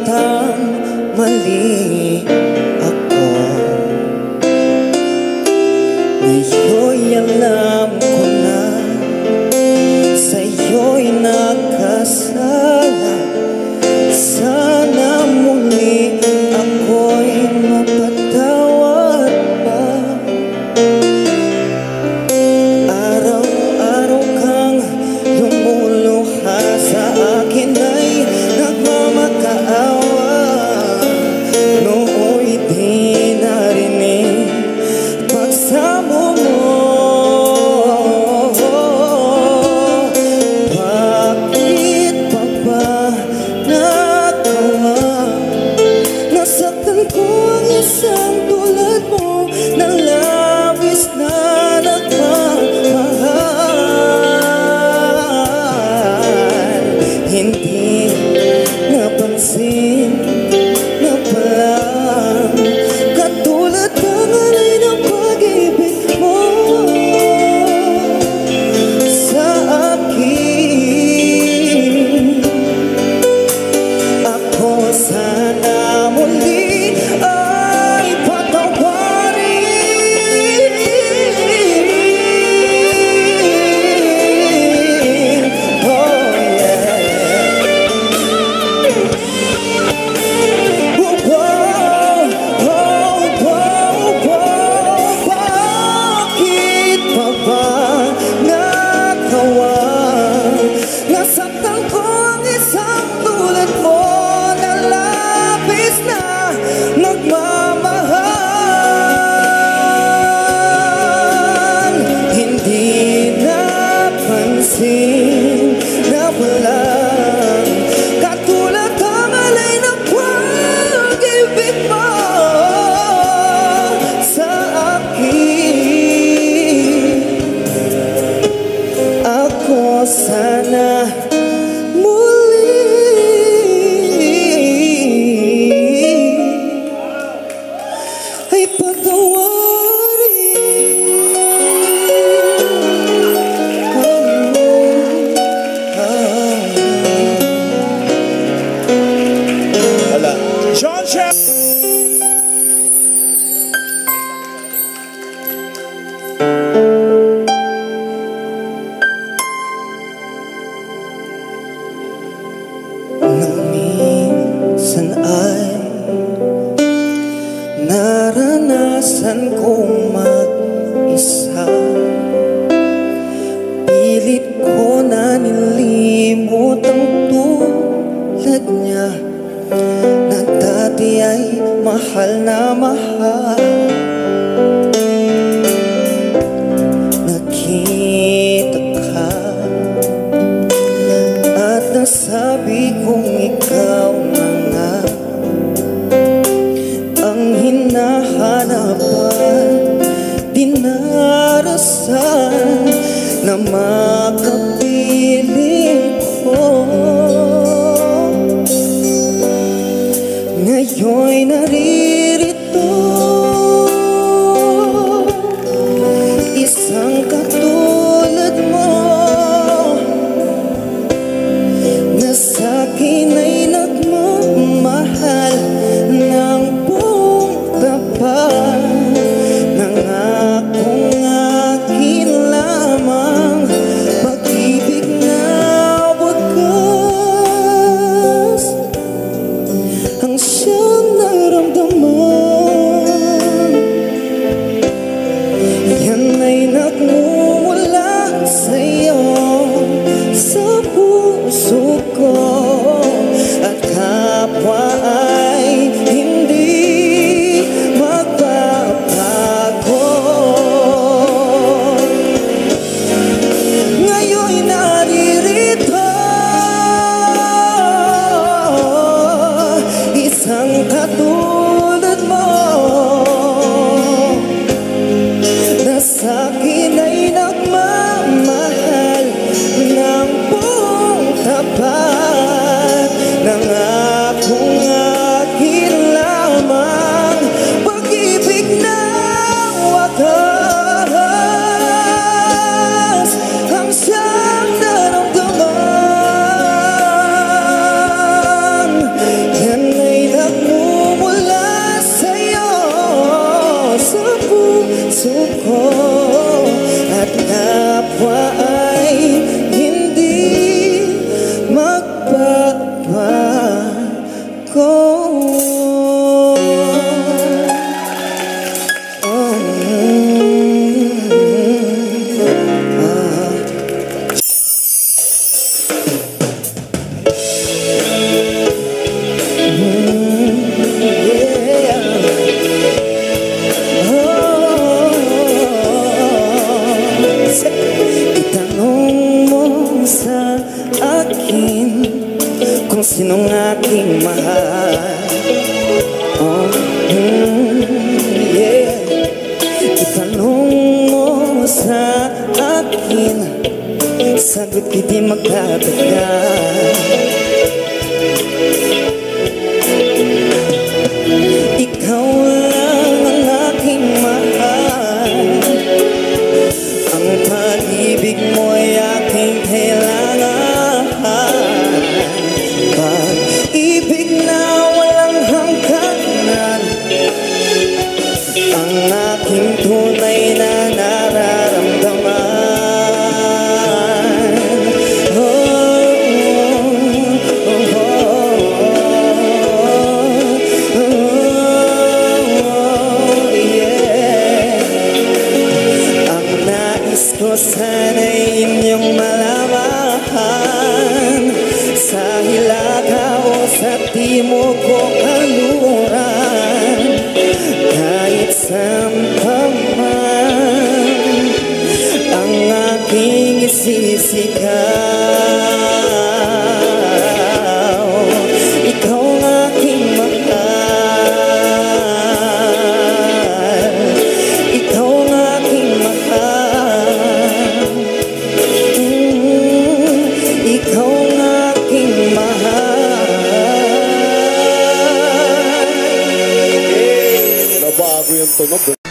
nagkamali ako. Ngayon'y alam ko na sa'yo'y nakasala. Sana muli ako'y mapatawad pa. Araw-araw kang lumuluha sa akin ay nagmamakaawa. Nooy di narinig pagsamo mo. Bakit pa ba nagawa? Nasaktan ko ang isang tulad mo na labis na nagmamahal. Hindi napansin na palang katulad ka ngalay ng pag-ibig mo sa akin. Ako sana muli ay patawarin. Oh yeah. Oh, wow, oh, wow, wow. Bakit pa ba nagawa? Nasaktan ko ang isang tulad mo na labis na nagmamahal. Hindi napansin na walang katulad ang alay ng pag-ibig mo sa akin. Ako sana muli ay patawarin. Wala. John Shep! Nang minsan ay naranasan kong mag-isa. Pilit ko na nilimot ang tulad niya na dati ay mahal na mahal. Nakita ka at nasabi kong ikaw na nga ang hinahanapan. Dinarasan na makapiling ko. Ngayon'y naririto isang katulad mo na sa'kin ay nagmamahal ng buong tapat. Nangakong akin lamang pag-ibig na wagas ang siyang naramdaman. sinong aking mahal? Oh, yeah. Itanong mo sa akin, sagot ko'y di magtatagal. Ikaw lang ang aking mahal, ang pag-ibig mo'y aking kailangan. Pag-ibig na walang hangganan, ang aking tunay na nararamdaman. Sana'y inyong malaman, sa hilaga o sa timog o kanluran, kahit saan pa man ang aking isisigaw. Ikaw ang aking mahal, ikaw ang aking mahal. Ikaw ang aking mahal. Nabago yung tunog.